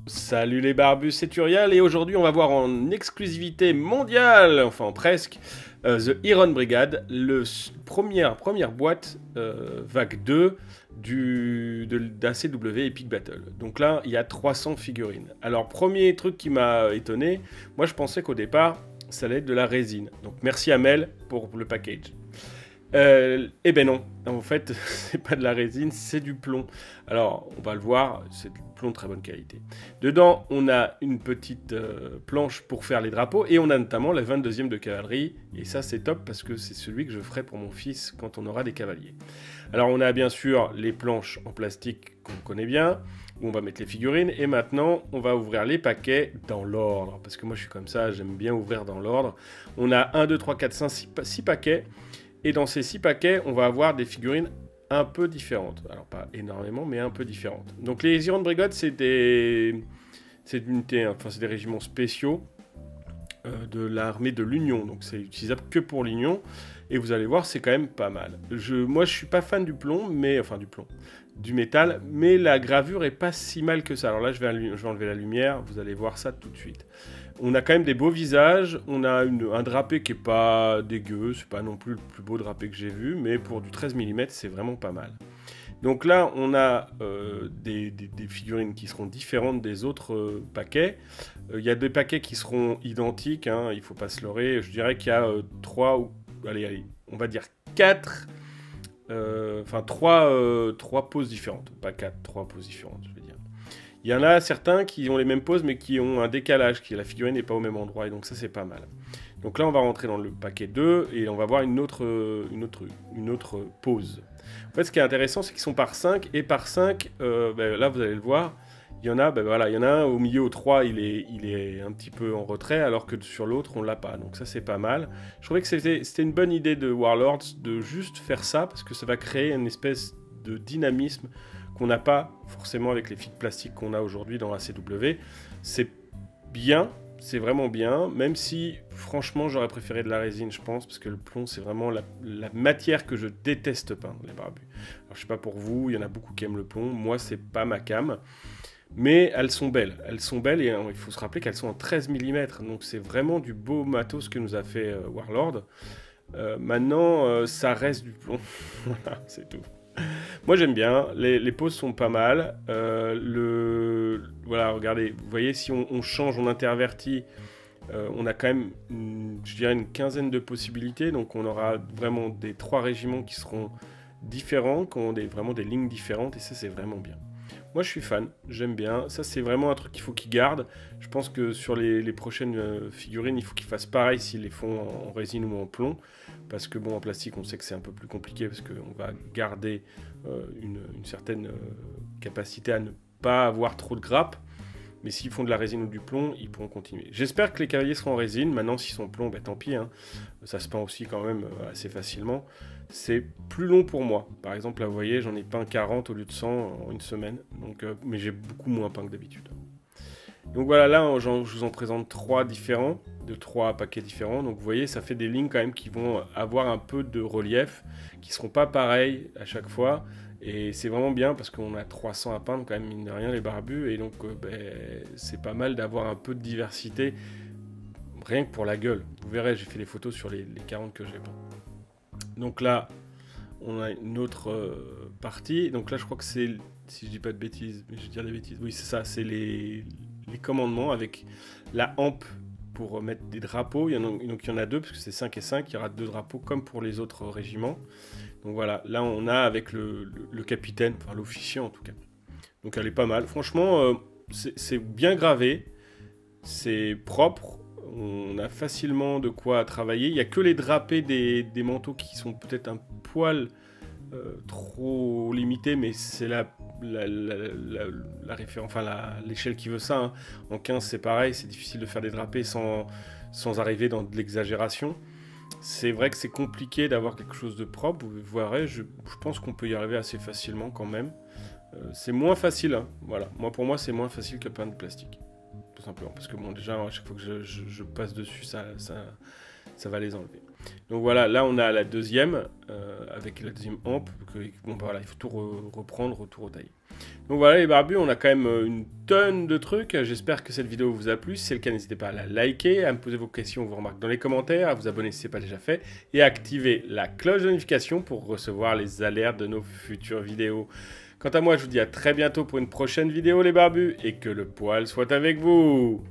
Salut les barbus, c'est Uriel et aujourd'hui on va voir en exclusivité mondiale, enfin presque, The Iron Brigade, première boîte vague 2 d'ACW Epic Battle. Donc là, il y a 300 figurines. Alors premier truc qui m'a étonné, moi je pensais qu'au départ, ça allait être de la résine. Donc merci à Mel pour le package. Eh ben non, en fait, c'est pas de la résine, c'est du plomb. Alors, on va le voir, c'est du plomb de très bonne qualité. Dedans, on a une petite planche pour faire les drapeaux et on a notamment la 22e de cavalerie. Et ça, c'est top parce que c'est celui que je ferai pour mon fils quand on aura des cavaliers. Alors, on a bien sûr les planches en plastique qu'on connaît bien, où on va mettre les figurines. Et maintenant, on va ouvrir les paquets dans l'ordre. Parce que moi, je suis comme ça, j'aime bien ouvrir dans l'ordre. On a 1, 2, 3, 4, 5, 6 paquets. Et dans ces 6 paquets, on va avoir des figurines un peu différentes. Alors pas énormément, mais un peu différentes. Donc les Iron Brigade, c'est des unités, enfin c'est des régiments spéciaux de l'armée de l'Union. Donc c'est utilisable que pour l'Union. Et vous allez voir, c'est quand même pas mal. Moi, je suis pas fan du plomb, du métal, mais la gravure est pas si mal que ça. Alors là, je vais enlever la lumière. Vous allez voir ça tout de suite. On a quand même des beaux visages, on a un drapé qui est pas dégueu, c'est pas non plus le plus beau drapé que j'ai vu, mais pour du 13 mm, c'est vraiment pas mal. Donc là, on a des figurines qui seront différentes des autres paquets. Il y a des paquets qui seront identiques, hein, il ne faut pas se leurrer. Je dirais qu'il y a 3, allez, on va dire 4, enfin 3 poses différentes. Pas 4, 3 poses différentes, je vais dire. Il y en a certains qui ont les mêmes poses, mais qui ont un décalage, la figurine n'est pas au même endroit, et donc ça, c'est pas mal. Donc là, on va rentrer dans le paquet 2, et on va voir une autre pose. En fait, ce qui est intéressant, c'est qu'ils sont par 5, et par 5, là, vous allez le voir, il y en a, il y en a un au milieu, au 3, il est un petit peu en retrait, alors que sur l'autre, on l'a pas. Donc ça, c'est pas mal. Je trouvais que c'était une bonne idée de Warlords de juste faire ça, parce que ça va créer une espèce de dynamisme qu'on n'a pas forcément avec les figues plastiques qu'on a aujourd'hui dans ACW. C'est bien, c'est vraiment bien, même si franchement j'aurais préféré de la résine, je pense, parce que le plomb c'est vraiment la matière que je déteste peindre, les barbus. Alors je sais pas pour vous, il y en a beaucoup qui aiment le plomb, moi c'est pas ma came, mais elles sont belles et il faut se rappeler qu'elles sont en 13 mm, donc c'est vraiment du beau matos que nous a fait Warlord. Maintenant ça reste du plomb, voilà, c'est tout. Moi j'aime bien, les poses sont pas mal. Voilà, regardez, vous voyez, si on change, on intervertit, on a quand même, je dirais, une quinzaine de possibilités. Donc on aura vraiment des 3 régiments qui seront différents, qui ont vraiment des lignes différentes, et ça c'est vraiment bien. Moi je suis fan, j'aime bien. Ça c'est vraiment un truc qu'il faut qu'ils gardent. Je pense que sur les prochaines figurines, il faut qu'ils fassent pareil s'ils les font en résine ou en plomb. Parce que bon, en plastique, on sait que c'est un peu plus compliqué parce qu'on va garder une certaine capacité à ne pas avoir trop de grappes. Mais s'ils font de la résine ou du plomb, ils pourront continuer. J'espère que les cavaliers seront en résine. Maintenant, s'ils sont en plomb, tant pis. Hein. Ça se peint aussi quand même assez facilement. C'est plus long pour moi. Par exemple, là, vous voyez, j'en ai peint 40 au lieu de 100 en une semaine. Donc, mais j'ai beaucoup moins peint que d'habitude. Donc voilà, là, je vous en présente 3 différents, de 3 paquets différents. Donc vous voyez, ça fait des lignes quand même qui vont avoir un peu de relief, qui ne seront pas pareilles à chaque fois. Et c'est vraiment bien parce qu'on a 300 à peindre quand même, mine de rien, les barbus. Et donc c'est pas mal d'avoir un peu de diversité, rien que pour la gueule. Vous verrez, j'ai fait des photos sur les 40 que j'ai peints. Donc là, on a une autre partie. Donc là, je crois que c'est, si je dis pas de bêtises, mais je vais dire des bêtises. Oui, c'est ça, c'est les commandements avec la hampe pour mettre des drapeaux. Donc il y en a 2, parce que c'est 5 et 5. Il y aura 2 drapeaux comme pour les autres régiments. Donc voilà, là on a avec le capitaine, enfin l'officier en tout cas. Donc elle est pas mal. Franchement, c'est bien gravé, c'est propre. On a facilement de quoi travailler. Il n'y a que les drapés des manteaux qui sont peut-être un poil trop limités, mais c'est la référence, enfin l'échelle qui veut ça. Hein. En 15, c'est pareil, c'est difficile de faire des drapés sans arriver dans de l'exagération. C'est vrai que c'est compliqué d'avoir quelque chose de propre. Vous verrez, je pense qu'on peut y arriver assez facilement quand même. C'est moins facile, hein. Voilà. Pour moi, c'est moins facile que peindre de plastique. Tout simplement. Parce que bon, déjà, à chaque fois que je passe dessus, ça va les enlever. Donc voilà, là on a la deuxième, avec la deuxième hampe. Voilà, il faut tout reprendre, tout retailler. Donc voilà les barbus, on a quand même une tonne de trucs. J'espère que cette vidéo vous a plu. Si c'est le cas, n'hésitez pas à la liker, à me poser vos questions, vos remarques dans les commentaires, à vous abonner si ce n'est pas déjà fait, et à activer la cloche de notification pour recevoir les alertes de nos futures vidéos. Quant à moi, je vous dis à très bientôt pour une prochaine vidéo les barbus, et que le poil soit avec vous.